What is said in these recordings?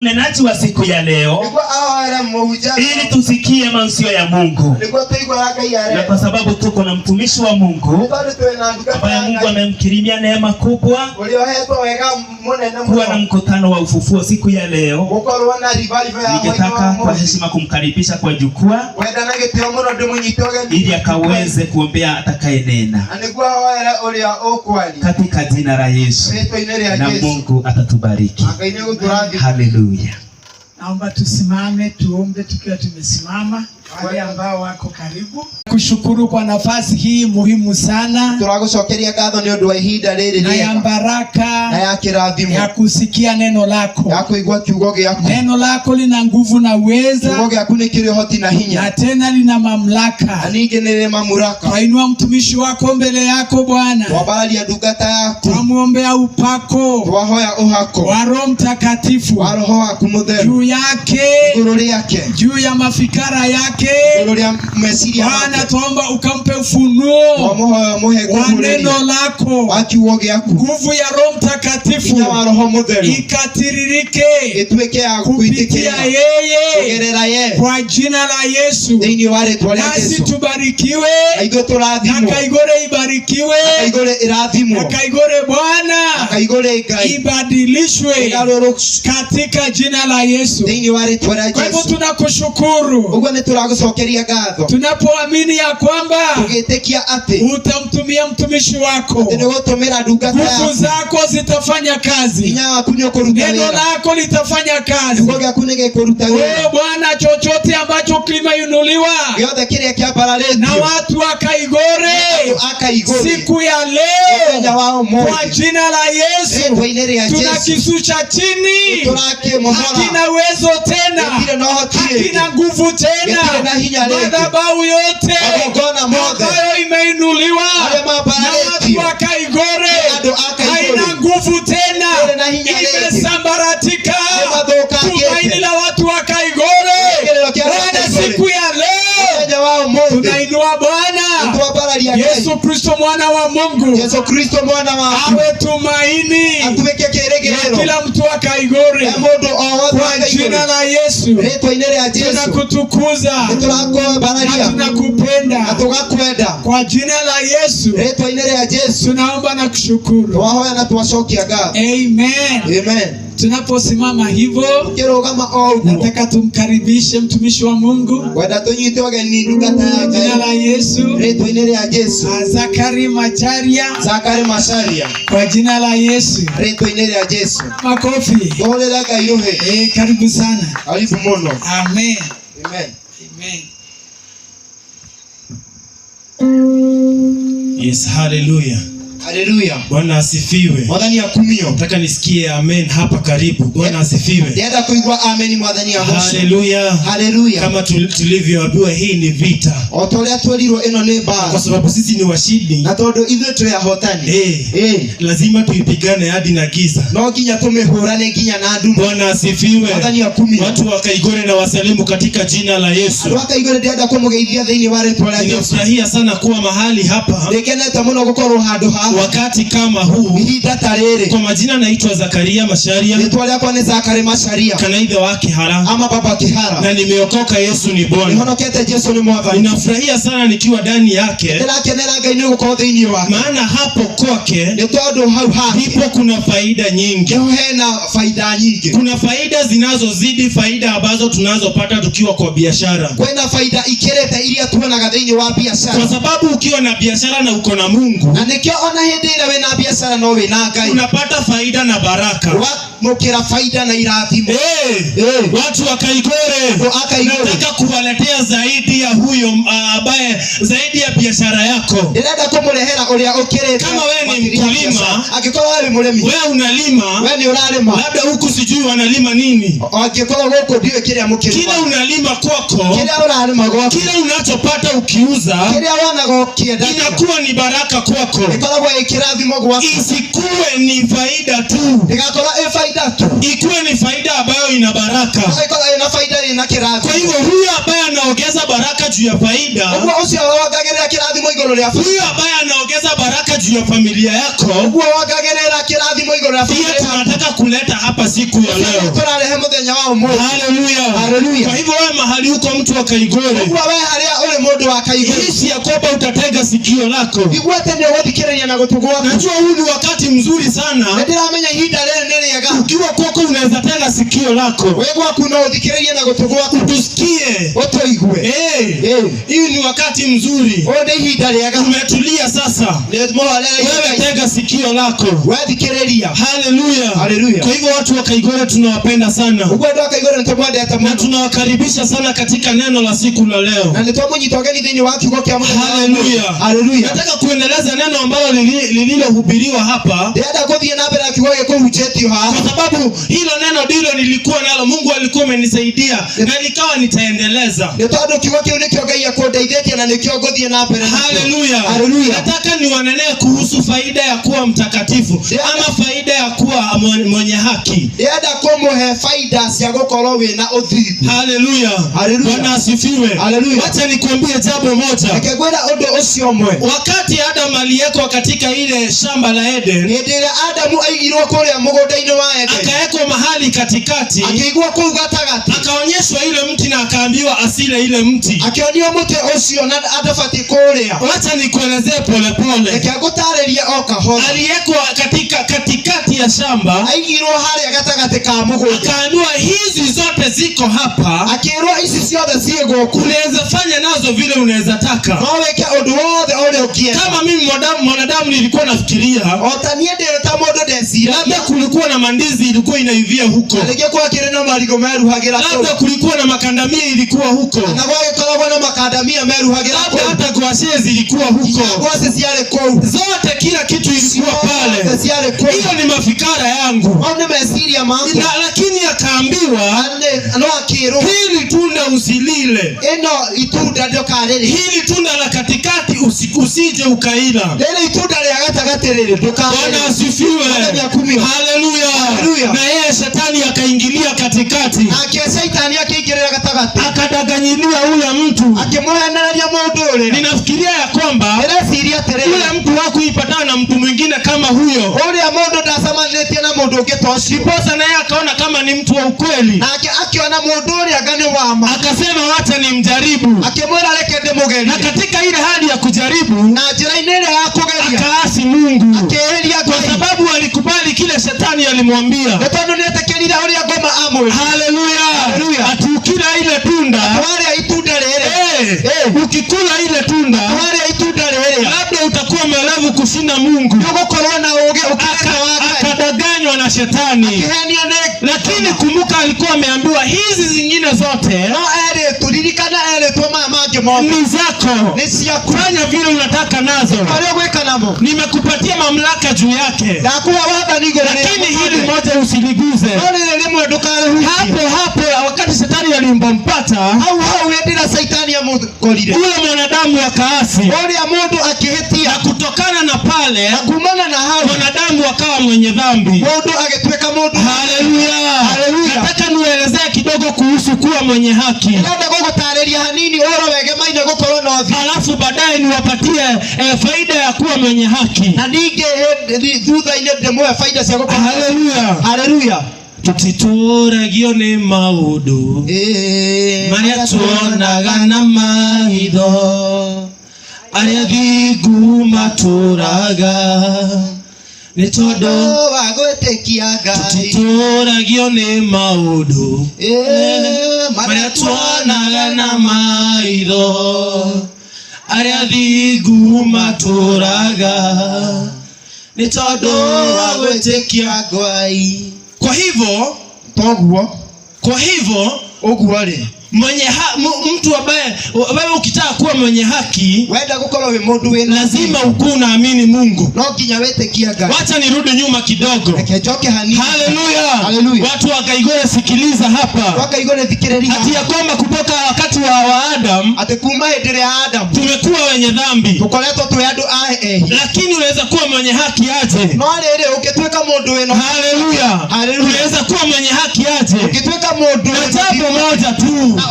Mnenaji wa siku ya leo ili tusikie mausio ya Mungu, na kwa sababu tuko na mtumishi wa Mungu ambaye Mungu amemkirimia neema kubwa kuwa na mkutano wa ufufuo siku ya leo, ningetaka kwa heshima kumkaribisha kwa jukwaa ili akaweze kuombea atakayenena katika jina la Yesu, na Mungu atatubariki. Haleluya. Naomba tusimame tuombe tukiwa tumesimama. Wale ambao wako karibu, kushukuru kwa nafasi hii muhimu sana na ya baraka ya kusikia neno lako. Neno lako lina nguvu na uweza, na tena lina mamlaka. Twainua mtumishi wako mbele yako Bwana, twamuombea upako wa Roho Mtakatifu juu yake, juu ya mafikara yake. Bwana, tuomba ukampe ufunuo wa neno lako, nguvu ya Roho Mtakatifu ikatiririke kupitia yeye kwa jina la Yesu. Nasi tubarikiwe na Kaigore ibarikiwe, na Kaigore Bwana ibadilishwe katika jina la Yesu. Kwa hivyo tunakushukuru tunapoamini ya kwamba utamtumia mtumishi wako, nguvu zako zitafanya kazi, neno lako litafanya kazi. Oh Bwana, chochote ambacho kimeinuliwa na watu wa Kaigore siku ya leo kwa jina la Yesu tunakishusha chini. Hakina uwezo tena, hakina nguvu tena. Madhabahu yote ambayo imeinuliwa na watu wa Kaigore haina nguvu tena, imesambaratika. Tumaini la watu wa Kaigore Bwana, siku ya leo tunainua Bwana Yesu Kristo mwana wa Mungu, awe tumaini na kila mtu wa Kaigore kwa jina la Yesu. Tunakutukuza na tunakupenda kwa jina la Yesu. Tunaomba na kushukuru. Amen. Tunaposimama hivyo, nataka tumkaribishe mtumishi wa Mungu kwa jina la Yesu. Zakari Macharia kwa jina la Yesu. Makofi. Karibu sana. Amen. Yes, hallelujah. Haleluya. Bwana asifiwe. Mwadhani ya kumio. Nataka nisikie amen hapa karibu. Bwana asifiwe. Ndiada kuigwa amen mwadhani ya mwisho. Haleluya. Haleluya. Kama tulivyoambiwa, hii ni vita. Otolea tueliro eno neba. Kwa sababu sisi ni washindi. Na todo idwe to ya hotani. Lazima tuipigane hadi na giza. No kinya tumehurane kinya na adu. Bwana asifiwe. Mwadhani ya kumio. Watu wa Kaigore na wasalimu katika jina la Yesu. Watu wa Kaigore ndiada kumugeithia thini wale tolea Yesu. Ninafurahia sana kuwa mahali hapa. Dekena tamuno gukoro hado ha. Wakati kama huu, kwa majina naitwa Zakaria Macharia, kanaidha wa Kihara, ama baba Kihara, na nimeokoka. Yesu ni Bwana. Ninafurahia sana nikiwa ndani yake, maana hapo kwake ndipo kuna faida nyingi. Kuna faida zinazozidi faida ambazo tunazopata tukiwa kwa biashara. Kwa sababu ukiwa na biashara na uko na Mungu, unapata faida na baraka. Faida na irathimo. Watu wa Kaigore, nataka kuwaletea zaidi ya huyo ambaye zaidi ya biashara yako. Kama wewe ni mkulima, wewe unalima, labda huku sijui wanalima nini. Kila unalima kwako, kila unachopata ukiuza inakuwa ni baraka kwako. Isikuwe ni faida tu. faida tu, ikuwe ni faida ambayo ina baraka. Ina faida ina kirathimo. Kwa hivyo huyu ambaye anaongeza baraka juu ya faida, huyu ambaye anaongeza baraka juu ya familia yako, pia tunataka kuleta hapa siku ya leo. Haleluya. Kwa hivyo wewe mahali uko mtu wa Kaigore, hisi ya kwamba utatega sikio lako. Najua huu ni wakati mzuri sana, ukiwa kwako unaweza tega sikio lako utusikie. Hii ni wakati mzuri, umetulia sasa, wewe tega sikio lako. Haleluya. Kwa hivyo watu wa Kaigore tunawapenda sana na tunawakaribisha sana katika neno la siku la leo. Haleluya. Nataka kuendeleza neno ambalo lililohubiriwa hapa, kwa sababu hilo neno ndilo nilikuwa nalo, Mungu alikuwa amenisaidia na nikawa nitaendeleza. Haleluya. Nataka niwanenee kuhusu faida ya kuwa mtakatifu ama faida ya kuwa mwenye haki. Haleluya. Bwana asifiwe. Wacha nikwambie jambo moja. Wakati Adam aliyeko katika ile shamba la Eden, akawekwa mahali katikati, akaonyeshwa ile mti na akaambiwa asile ile mti. Wacha nikuelezee polepole. Aliyekwa katikati ya shamba, akaambiwa hizi zote ziko hapa, unaweza fanya nazo vile unaweza taka. Kama mimi mwanadamu nilikuwa nafikiria labda kulikuwa na mandizi ilikuwa inaivia huko, labda kulikuwa na makandamia ilikuwa huko, labda hata gwashe zilikuwa huko, zote kila kitu ilikuwa pale. Hiyo ni mafikara yangu. Lakini akaambiwa hili tunda usilile, hili tunda la katikati usije ukaila. Bwana asifiwe. Haleluya. Na yeye shetani akaingilia katikati, akadaganyilia ule mtu. Ninafikiria ya kwamba ule mtu hakuipatana na mtu mwingine kama huyo, ndiposa naye akaona kama ni mtu wa ukweli, akasema wacha ni mjaribu. Na katika ile hali ya kujaribu, akaasi Mungu, kwa sababu alikubali kile shetani alimwambia. Haleluya. Ati ukila ile tunda, ukikula ile tunda, labda utakuwa mwerevu kushinda Mungu. Akadanganywa na shetani. Lakini kumbuka alikuwa ameambiwa hizi zingine zote ni zako, fanya vile unataka nazo, nimekupatia mamlaka juu yake, lakini hili moja usiliguze. Hapo wakati shetani alimpompata ule mwanadamu akaasi, na kutokana na pale mwanadamu akawa mwenye dhambi. Haleluya. Nataka nielezee kidogo kuhusu kuwa mwenye haki, alafu baadaye niwapatie faida ya kuwa mwenye haki. Haleluya. Tutituragio ni maudu maria tuonaga na maitho, aria thigu maturaga ni tondu wa gwitikiaga. Tutituragio ni maudu maria tuonaga na maitho, aria thigu maturaga ni tondu wa gwitikiaga. Kwa hivyo mtu ambaye wewe ukitaka kuwa mwenye haki, lazima ukue unaamini Mungu. Wacha nirudi nyuma kidogo. Haleluya. Watu wa Kaigore, sikiliza hapa. Hati ya kwamba kutoka wakati wa Adam, tumekuwa wenye dhambi. Lakini unaweza kuwa mwenye haki aje? Haleluya. Unaweza kuwa mwenye haki aje? Na jambo moja tu,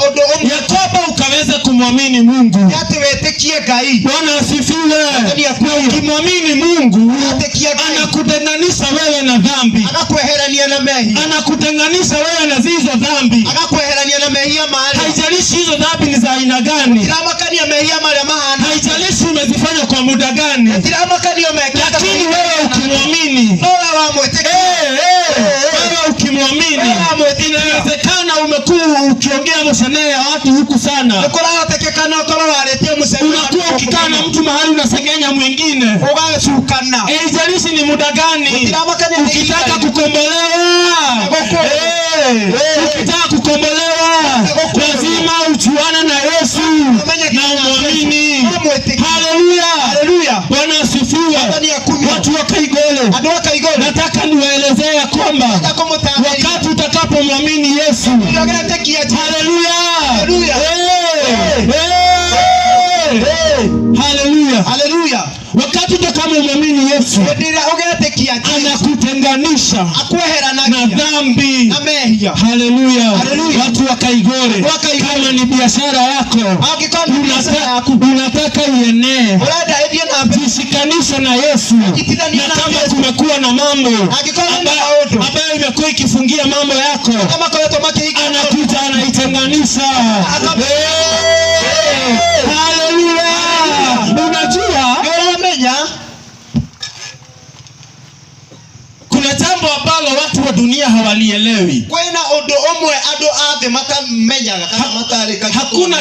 Yakobo ukaweza kumwamini Mungu. Bwana asifiwe. Ukimwamini Mungu, anakutenganisha wewe na dhambi. Anakutenganisha wewe na hizo dhambi. Haijalishi hizo dhambi ni za aina gani. Haijalishi umezifanya kwa muda gani. Lakini wewe ukimwamini, inawezekana umekuwa ukiongea mshenee ya watu huku sana. Unakuwa ukikaa na mtu mahali unasengenya mwingine. Haijalishi ni muda gani. Ukitaka kukombolewa, lazima uchuane na Yesu na umwamini. Haleluya. Bwana asifiwe. Watu wa Kaigole, nataka niwaelezee kwamba wakati utakapomwamini Yesu, haleluya, wakati utakapomwamini Yesu, anakutenganisha na dhambi. Haleluya. Watu wa Kaigore, kama ni biashara yako unataka ienee, jishikanisha na Yesu. Na kama kumekuwa na mambo ambayo imekuwa ikifungia mambo yako, anakuja anaitenganisha. Haleluya. Unajua, kuna jambo ambalo watu wa dunia hawalielewi. Hakuna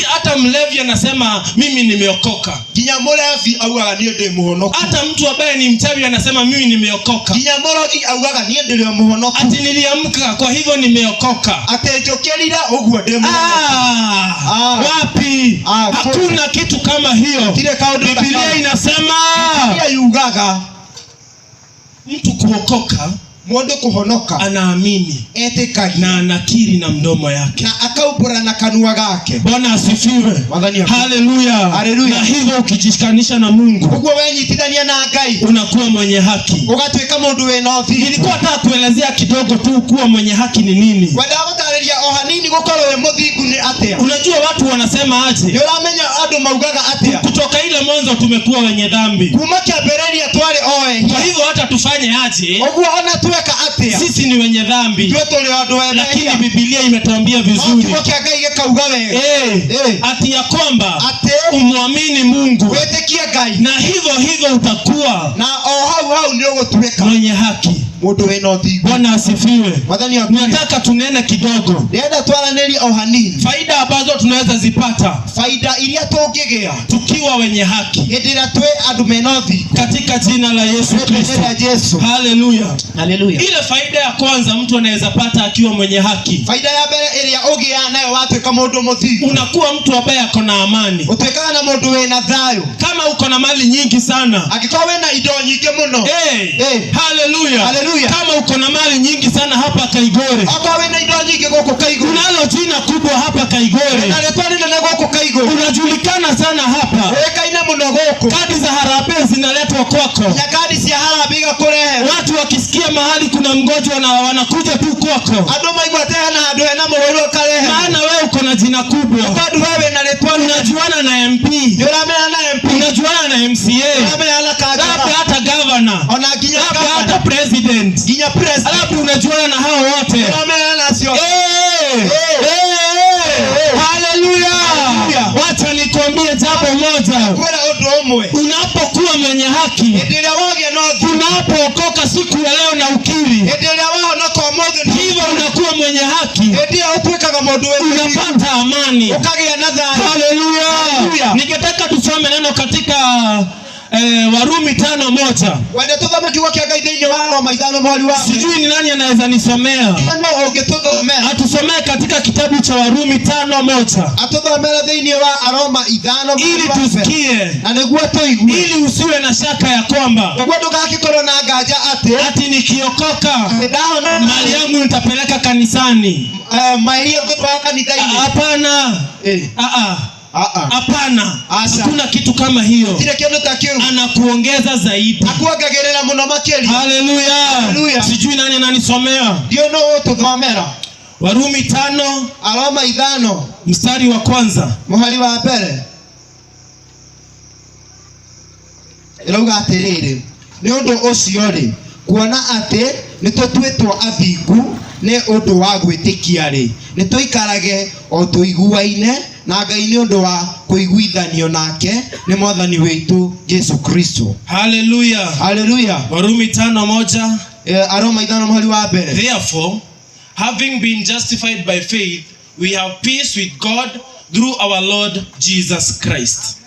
hata mlevi anasema mimi nimeokoka. Hata mtu ambaye ni mchawi anasema mimi nimeokoka. Ati niliamka kwa hivyo nimeokoka. Wapi? Hakuna kitu kama hiyo. Biblia inasema mtu kuokoka, anaamini na anakiri na mdomo yake. Bwana asifiwe. Haleluya. Na hivyo ukijishikanisha na Mungu, unakuwa mwenye haki. Nilikuwa nataka kuelezea kidogo tu kuwa mwenye haki ni nini. Unajua watu wanasema aje? Kutoka ile mwanzo tumekuwa wenye dhambi. Kwa hivyo hata tufanye aje? Sisi ni wenye dhambi. Lakini Biblia imetuambia vizuri ati ya kwamba umwamini Mungu, na hivyo utakuwa mwenye haki. Bwana asifiwe. Nataka tunene kidogo faida ambazo tunaweza zipata tukiwa wenye haki katika jina la Yesu Kristo. Haleluya. Ile faida ya kwanza mtu anaweza pata akiwa mwenye haki, unakuwa mtu ambaye ako na amani. Kama uko na mali nyingi sana, haleluya, kama uko na mali nyingi sana hapa Kaigore, unalo jina kubwa hapa Kaigore, unajulikana sana hapa, kadi za harambee zinaletwa kwako. Watu wakisikia mahali kuna mgonjwa na wanakuja tu kwako, maana wewe uko na jina kubwa. Unajuana na MP, unajuana na MCA, labda hata governor, labda hata president, labda unajuana na hao wote. Haleluya. Wacha nikwambie jambo moja. Unapokuwa mwenye haki, unapookoka siku ya leo na ukiri, hivyo unakuwa mwenye haki, unapata amani. Haleluya. Ningetaka tusome neno katika Warumi 5:1. Sijui ni nani anaweza nisomea. Atusomee katika kitabu cha Warumi 5:1. Atuthomera thiini wa Aroma 5 ili tusikie na niguo tuigue, ili usiwe na shaka ya kwamba niguo ndugagikorwo na nganja ati nikiokoka mali yangu nitapeleka kanisani. Mali yangu kwa kanithaini. Hapana. Hapana. Hakuna kitu kama hiyo. Anakuongeza zaidi. Akuongerera muno makeri. Haleluya. Sijui nani ananisomea. Ndio no tuthomera. Warumi 5 Aroma 5 mstari wa 1. Muhari wa mbere. Irauga atiriri. Ni undu ucio ri kuona ati nitutwitwo athingu ni undu wa gwitikia ri nituikarage o tuiguaine na Ngai ni undu wa kuiguithanio nake ni mwathani witu Yesu Kristo. Haleluya. Warumi 5:1. Aroma 5 muhari wa mbere. Therefore, having been justified by faith, we have peace with God through our Lord Jesus Christ.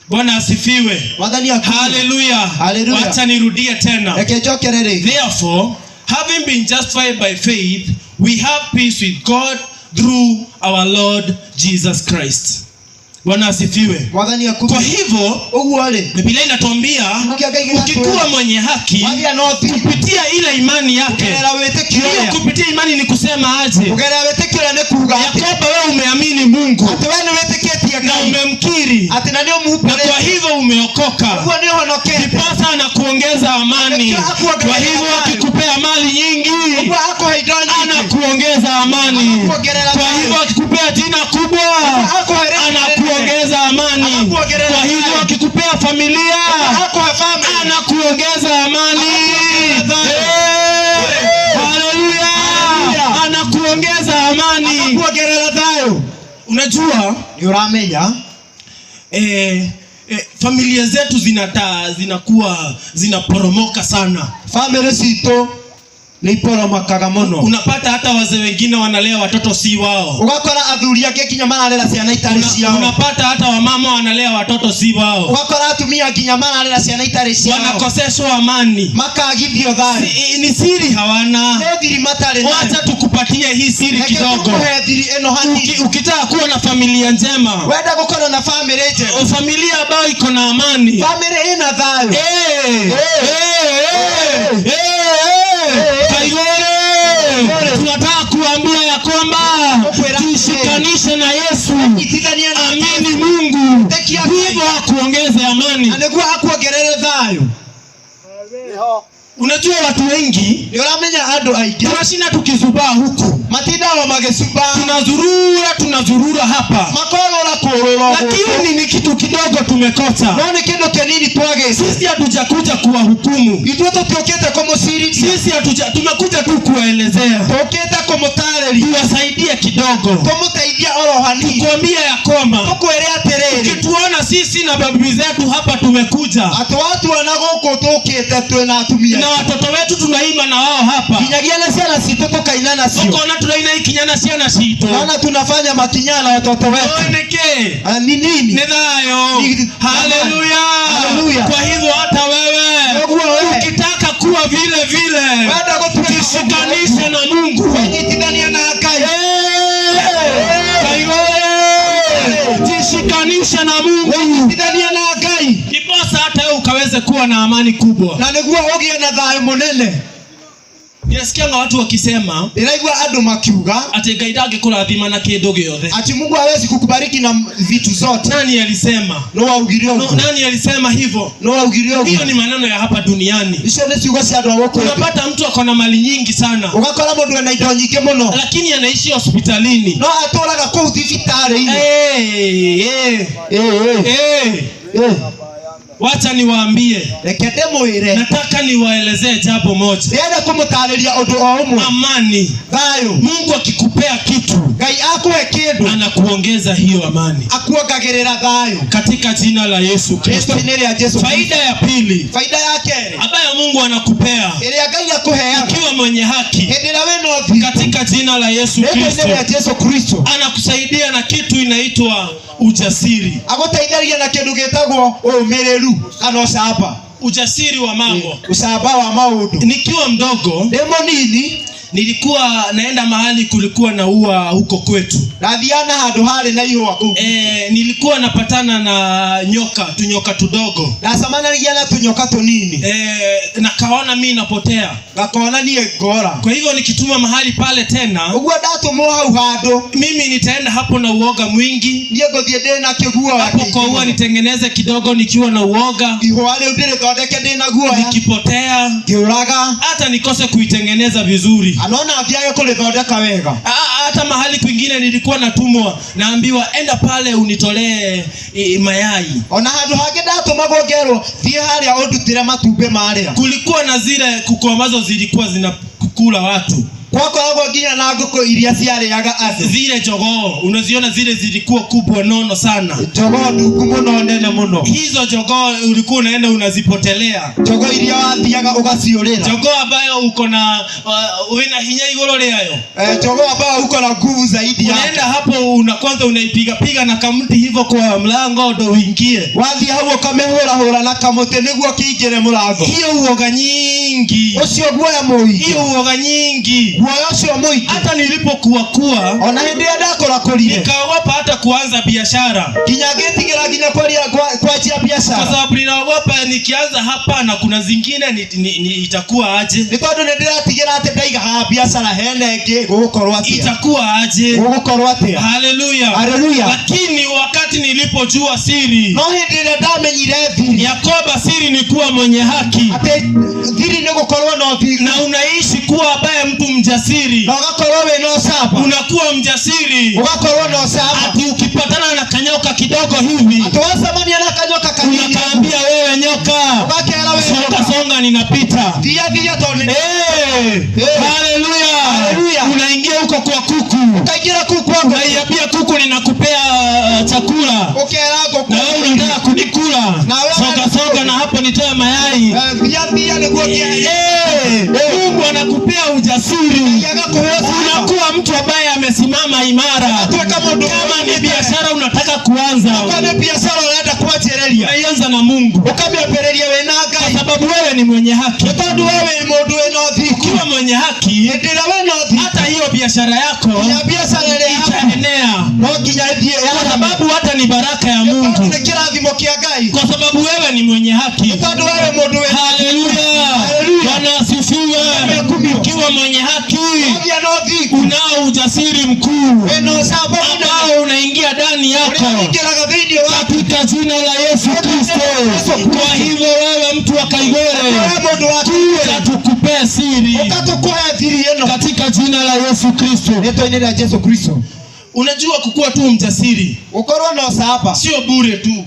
Bwana asifiwe. Haleluya. Wacha nirudie tena. Therefore, having been justified by faith, we have peace with God through our Lord Jesus Christ. Bwana asifiwe. Kwa hivyo Biblia inatuambia ukikuwa mwenye haki kupitia ile imani yake. Hiyo kupitia imani ni kusema aje? Ya kwamba wewe umeamini Mungu na umemkiri na kwa hivyo umeokoka. Kipasa anakuongeza amani. Kwa hivyo akikupea mali nyingi anakuongeza amani. Kwa hivyo akikupea jina kubwa anakuongeza amani. Kwa hivyo akikupea familia anakuongeza amani. Haleluya. Anakuongeza amani. Unajua uramenya familia zetu zinakuwa zinaporomoka sana. Family zito ni poromakaga muno. Unapata hata wazee wengine wanalea watoto si wao. Ugakora athuri ake kinya mararera ciana itari ciao. Unapata hata wamama wanalea watoto si wao. Ugakora atumia kinya mararera ciana itari ciao. Wanakoseshwa amani. Makagithio thari. Ni siri hawana. Thiri matare. Wacha tukupatie hii siri kidogo. Ukitaka kuwa na familia njema, wenda gukora na family njema, familia ambayo iko na amani, family ina thayo. Tunataka kuambia ya kwamba tushikanishe na Yesu. Amini Mungu. Hivyo hakuongeze amani. Anakuwa hakuongerere thayo. Unajua watu wengi uramenya ando aige tunashinda tukizubaa huku matinda wa magesuba tunazurura hapa makorora kororo, lakini ni kitu kidogo tumekosa. None kindo kenini twage. Sisi hatujakuja kuwahukumu. Itweto tuoketa kama siri. Sisi tumekuja tu kuwaelezea. Tuoketa kama tareli. Tuwasaidie kidogo. Tumusaidia orohani. Tukwambia ya kwamba tukuelea tereli. Ukituona sisi na babu zetu hapa tumekuja. Atu watu wanagoko tuoketa twena atumia. Na watoto wetu tunaimba na wao hapa. Kinyagiana sana sito toka inana sio. Ukoona tunaina kinyana sana sito. Maana tunafanya makinyana watoto wetu. Oneke. Ni nini? Nedhayo. Haleluya. Kwa hivyo hata wewe ukitaka kuwa vile tushikanishe na Mungu. Tindania na Ngai. Tushikanishe na Mungu. Tindania na Ngai. Kiposa hata wewe ukaweze kuwa na amani kubwa. Na niguo ogie na thayo munene. Ninasikia watu wakisema, ninaigua andu makiuga ati Ngai ndangikurathima na kindu giothe. Ati Mungu hawezi kukubariki na vitu zote. Nani alisema? No augirio. Nani alisema hivyo? No augirio. Hiyo ni maneno ya hapa duniani. Icio ni ciugo cia andu awoko. Unapata mtu akona mali nyingi sana. Ugakora mundu ena indo nyingi muno. Lakini anaishi hospitalini. No aturaga kuu thibitari-ini. Wacha niwaambie. Rekete mwire. Nataka niwaelezee jambo moja. Nenda kumutariria undu o umwe. Amani. Thayo. Mungu akikupea kitu, Ngai akuhe kindu, anakuongeza hiyo amani. Akuongagirira thayo. Katika jina la Yesu Kristo. Faida ya pili. Faida yake. Ambayo Mungu anakupea. Ile Ngai akuhea. Ukiwa mwenye haki. Endera we no. Katika jina la Yesu Kristo. Anakusaidia na kitu inaitwa ujasiri. Agutaitharia na kindu gitagwo umireru kana ucamba. Ujasiri wa mambo. Ucamba wa maundu. Nikiwa mdogo, demo nini Nilikuwa naenda mahali kulikuwa na ua huko kwetu. Nathiana handu hali na ihwa ku. Nilikuwa napatana na tunyoka tudogo. Na samana niliana tunyoka tunini. Nakaona mimi napotea. Nakaona nie ngora. Kwa hivyo nikituma mahali pale tena, ugwa datu mo hau hando. Mimi nitaenda hapo na uoga mwingi. Niye gothie ndena kigua hapo kwa ua nitengeneze kidogo nikiwa na uoga. Ihwale udire thondeke ndena gua. Nikipotea, kiuraga, hata nikose kuitengeneza vizuri. Anaona afiage kulithondeka wega. Hata mahali kwingine nilikuwa natumwa, naambiwa enda pale unitolee mayai. Ona handu hage ndatumagwo ngerwo thie haria undutire matumbe maria. Kulikuwa na zile kuku ambazo zilikuwa zinakula watu. Kwako hapo nginya na nguku iria ciarĩaga andũ. Zile jogoo, unaziona zile zilikuwa kubwa nono sana. Jogoo nduku muno nene muno. Hizo jogoo ulikuwa unaenda unazipotelea. Jogoo iria wathiaga ugaciũrĩra. Jogoo ambayo uko na wena hinya igũrũ rĩayo. Jogoo ambayo uko na nguvu zaidi yake. Unaenda hapo kwanza unaipiga na kamuti hivyo kwa mlango ndo uingie. Wathi hau ukamehũra na kamuti niguo kiingire mlango. Hiyo uoga nyingi. Ucio guoya mũingĩ. Hiyo uoga nyingi. Hata nilipokuwa ona hindi ndakora kurire nikaogopa hata kuanza biashara. Kinyagetigera ginya kuachia biashara. Kwa sababu ninaogopa nikianza hapa na kuna zingine itakuwa aje. Ni tondu nindiratigera ati ndaiga ha biashara henenge gukorwa atia. Itakuwa aje? Gukorwa atia. Haleluya. Haleluya. Lakini wakati nilipojua siri. No hindi ndamenyire thiri. Yakoba siri ni kuwa mwenye haki. Ate thiri ni gukorwa no thiri. Na unaishi kuwa ambaye mtu mjasiri. Na ugakorwo we no saba. Unakuwa mjasiri. Ugakorwo no saba. Ati ukipatana na kanyoka kidogo hivi. Ati wasamania na kanyoka kanini. Unakaambia wewe nyoka. Ugakera wewe nyoka. Songa ninapita. Via tone. Haleluya. Haleluya. Unaingia huko kwa kuku. Ukaingia kuku wako. Unaiambia kuku ninakupea chakula. Ukera kuku. Na wewe unataka kunikula. Songa na hapo nitoe mayai. Via ni kuokia. Mungu anakupea ujasiri. Unakuwa mtu ambaye amesimama imara. Kama ni biashara unataka kuanza, kama biashara unaenda kuachirelia, unaanza na Mungu. Ukamyaperelia wewe na Ngai, kwa sababu wewe ni mwenye haki. Tondu wewe ni mundu wena uthiku. Ukiwa mwenye haki, hata hiyo biashara yako itaenea. Kwa sababu hata ni baraka ya Mungu. Kwa sababu wewe ni mwenye haki. Haleluya. Bwana asifiwe. Ukiwa mwenye haki, unao ujasiri mkuu ambao unaingia ndani yako katika jina la Yesu Kristo. Kwa hivyo wewe mtu wa Kaigore, tukupee siri katika jina la Yesu Kristo. Unajua kukuwa tu mjasiri sio bure tu,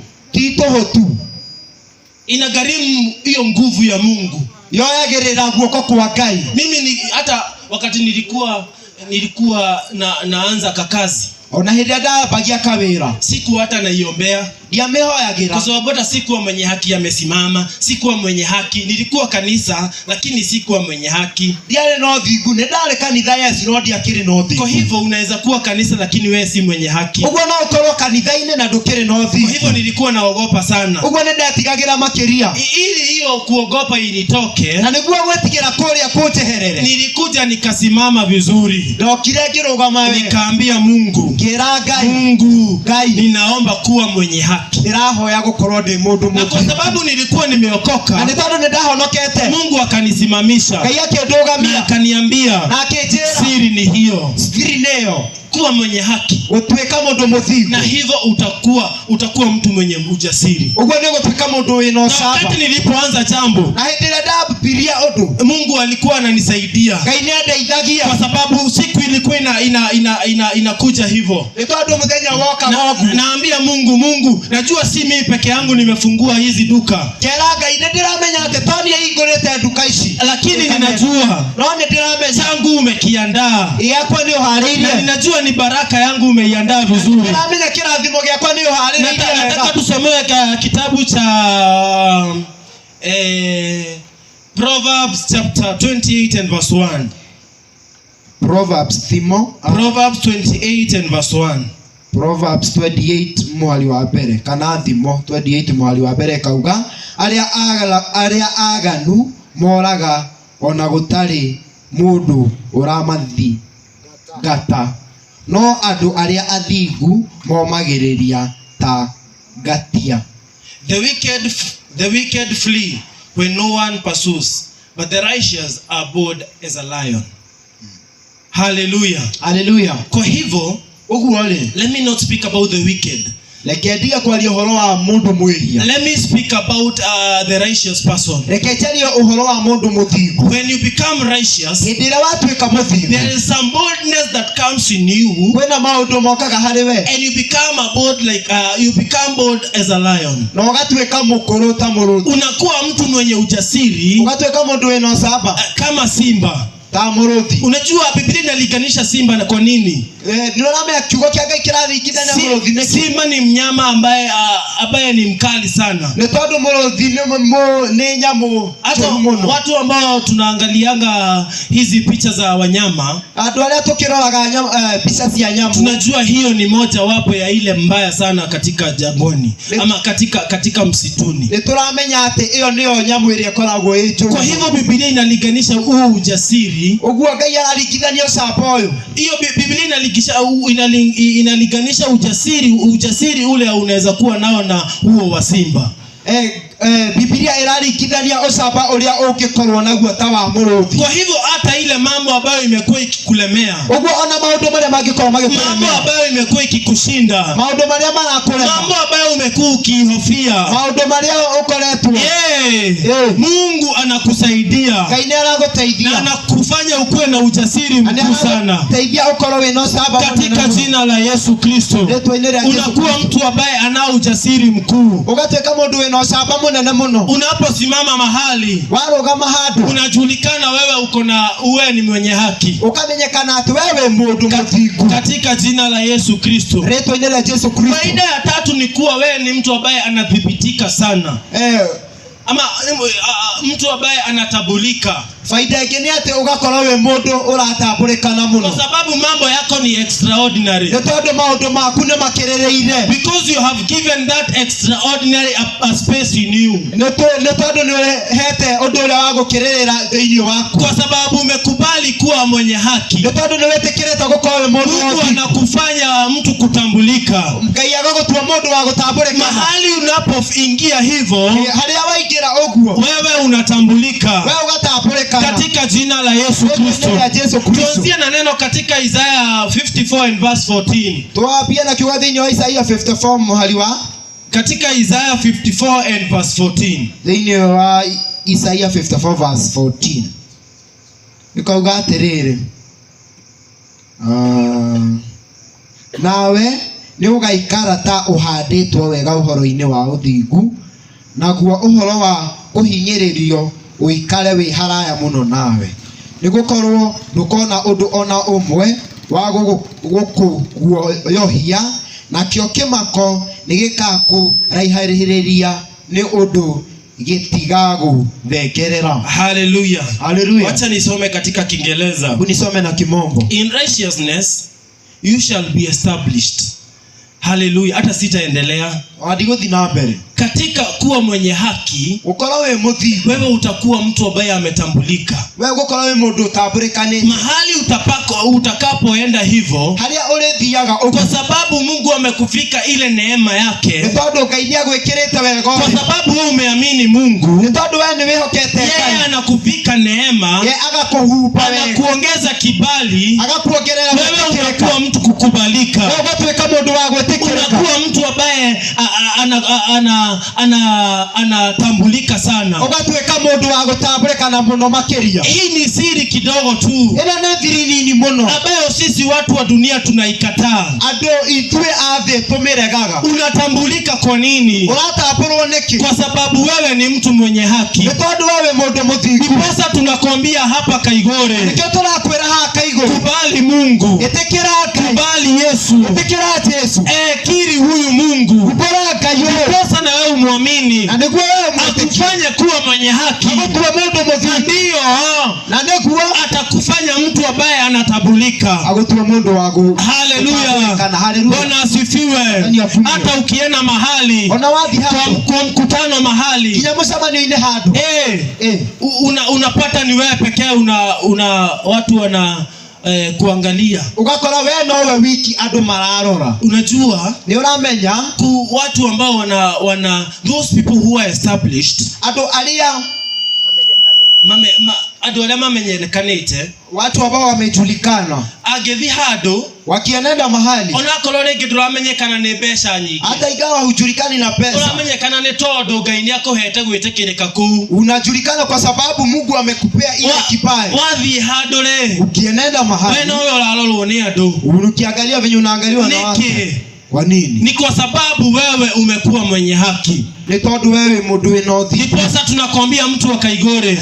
inagharimu hiyo nguvu ya Mungu. Mimi hata wakati nilikuwa naanza kakazi, ona hinda ndabagia kawira siku hata naiombea ndiamehoyagira, kwa sababu hata sikuwa mwenye haki amesimama. Sikuwa mwenye haki, nilikuwa kanisa lakini sikuwa mwenye haki. Ndiare no thingu, ndare kanitha ya Sirodi akiri no thingu. Kwa hivyo unaweza kuwa kanisa lakini wewe si mwenye haki. Ugo no ukorwo kanitha-ine na ndukiri no thingu. Kwa hivyo nilikuwa naogopa sana. Ugo ndatigagira makiria ili hiyo kuogopa initoke, na niguo gwetigira kuria kunjeherere, nilikuja nikasimama vizuri, ndokire ngirugama wewe, nikaambia Mungu, ngira Ngai, Mungu Ngai, ninaomba kuwa mwenye haki. Ndirahoya gukorwo ndi mundu mutu, kwa sababu nilikuwa nimeokoka, na tondu ndahonokete, Mungu akanisimamisha, Ngai akindugamia, akaniambia na akinjira siri ni hiyo, siri neyo kuwa mwenye haki, utweka mundu muthigu, na hivyo utakuwa mtu mwenye ujasiri. Ugo ni gutweka mundu wina saba. Wakati nilipoanza jambo, na hindi ndabiria undu, Mungu alikuwa ananisaidia. Ngai ni andeithagia, kwa sababu siku ilikuwa inakuja hivyo. Nitondo muthenya woka wogu, naambia Mungu, najua si mimi peke yangu nimefungua hizi duka. Kera Ngai ndiramenya ati toni hingurite duka ici, lakini ninajua no ndiramenya changu umekiandaa. Yakwa ni uharirie, ninajua ni baraka yangu umeiandaa vizuri. Ndiramenya kirathimo giakwa ni uharirie. Nataka tusomee kitabu cha Proverbs chapter 28 and verse 1. Proverbs 28 and verse 1. Proverbs 28 mwali wa mbere kana thimo 28 mwali wa mbere kauga aria aganu moraga ona gutari mundu uramathi gata no andu aria athingu momagiriria ta gatia. The wicked flee when no one pursues, but the righteous are bold as a lion. Hallelujah. Hallelujah. Kwa hivyo, let me not speak about the wicked. Let me speak about the righteous person. When you become righteous, there is some boldness that comes in you, and you become you become bold as a lion. Unakuwa mtu mwenye ujasiri kama simba. Unajua Biblia inalinganisha simba na kwa nini? Simba ni mnyama ambaye ni mkali sana. Watu ambao tunaangalianga hizi picha za wanyama, tunajua hiyo ni moja wapo ya ile mbaya sana katika jangwani ama katika msituni. Kwa hivyo Biblia inalinganisha huo ujasiri. Hiyo Biblia inalinganisha ujasiri ule unaweza kuwa nao na huo wa simba. Biblia irarikithania ocamba uria ungikorwo naguo ta wa muruthi. Kwa hivyo hata ile mambo ambayo imekuwa ikikulemea, uguo ona maundu maria mangikorwo magikulemea, mambo ambayo imekuwa ikikushinda, maundu maria marakurema, mambo ambayo umekuwa ukihofia, maundu maria ukoretwo, Mungu anakusaidia. Ngai ni araguteithia na anakufanya ukuwe na ujasiri mkuu sana. Teithia ukorwo wina ocamba katika jina la Yesu Kristo. Unakuwa mtu ambaye ana ujasiri mkuu. Ugatweka mundu wina ocamba munene muno. Unaposimama mahali, warugama handu, unajulikana wewe ni mwenye haki. Ukamenyekana ati wewe mundu muthingu katika jina la Yesu Kristo. Ritwa-ini rĩa Yesu Kristo. Faida ya tatu ni kuwa wewe ni mtu ambaye anadhibitika sana. Ama mtu ambaye anatabulika. Faida yake ni ati ugakorwo we mundu uratambulikana muno, kwa sababu mambo yako ni extraordinary. Nitondo maundu maku ni makirereire, because you have given that extraordinary a space in you. Nitondo ni hete undu uria wa gukirerera thiini waku, kwa sababu umekubali kuwa mwenye haki. Nitondo ni wetikirite gukorwo we mundu Mungu anakufanya mtu kutambulika. Ngai agagutua mundu wa gutambulika. Mahali unapoingia hivyo, haria waingira uguo, wewe unatambulika, wewe ugatambulika katika jina la Yesu Kristo. Tuanzie na neno katika Isaiah 54 and verse 14. Tuambie na kiwa thini wa Isaiah 54 mahali wa katika Isaiah 54 and verse 14. Thini wa Isaiah 54 verse 14. Nikauga atiriri, nawe ni ugaikara ta uhanditwo wega uhoro-ini wa uthingu, naguo uhoro wa uhinyiririo uikare wi haraya muno nawe, nigukorwo ndukona undu ona umwe wa gukuyohia, nakio kimako nigikakuraihaririria ni undu gitigagu thekerera. Hallelujah. Hallelujah. Acha nisome katika Kiingereza. Unisome na Kimombo. In righteousness you shall be established. Hallelujah. Hata sitaendelea. Wadigothi na mbele. Katika kuwa mwenye haki, wewe utakuwa mtu ambaye ametambulika. Wewe ukola wewe mundu utambulikane. Mahali utakapoenda hivyo, kwa sababu Mungu amekufika ile neema yake. Kwa sababu wewe umeamini Mungu, yeye anakufika neema, anakuongeza kibali, wewe unakuwa mtu kukubalika. Unakuwa mtu ambaye anatambulika sana. Ugatweka mundu wa gutambulika muno makiria. Hii ni siri kidogo tu, ina na thiri nini muno, ambayo sisi watu wa dunia tunaikataa. Ando itwe athe tumiregaga. Unatambulika kwa nini? Uratambulwa niki? Kwa sababu wewe ni mtu mwenye haki. Nitondu wewe mundu muthingu. Sasa tunakwambia hapa Kaigore, nikio turakwira ha Kaigore, kubali Mungu, itikira kubali Yesu, itikira Yesu, kiri huyu Mungu, baraka yote. Sasa na wewe muamini, na ndio wewe akufanye kuwa mwenye haki, kuwa mundu muthingu, ndio na ndio atakufanya mtu ambaye anatabulika. Agotwa mundu wagu. Haleluya. Bwana asifiwe. Hata ukienda mahali kwa mkutano mahali unapata ni wewe pekee una watu wana kuangalia. Ugakora wewe nowe wiki adu mararora. Unajua ni uramenya watu ambao wana those people who are established, adu alia adu alia mamenyekanite, watu ambao wamejulikana, agethi hado wakienenda mahali onakolo rege duramenyekana ni pesa nyingi, hata igawa hujulikani na pesa, uramenyekana ni todo Ngai ni akohete gwitikirika ku, unajulikana kwa sababu Mungu amekupea ile kipaji. Wathi hado le ukienenda mahali wewe no urarorwo ni andu, ukiangalia venye unaangaliwa na watu. Kwa nini? Ni kwa sababu wewe umekuwa mwenye haki. Ni tondu wewe mundu wina uthi. Niposa tunakwambia mtu wa Kaigore,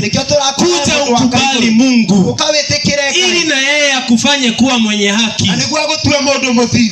kuja ukubali Mungu ukawetekere ili na yeye akufanye kuwa mwenye haki. Anigwa gutwe mundu muthi.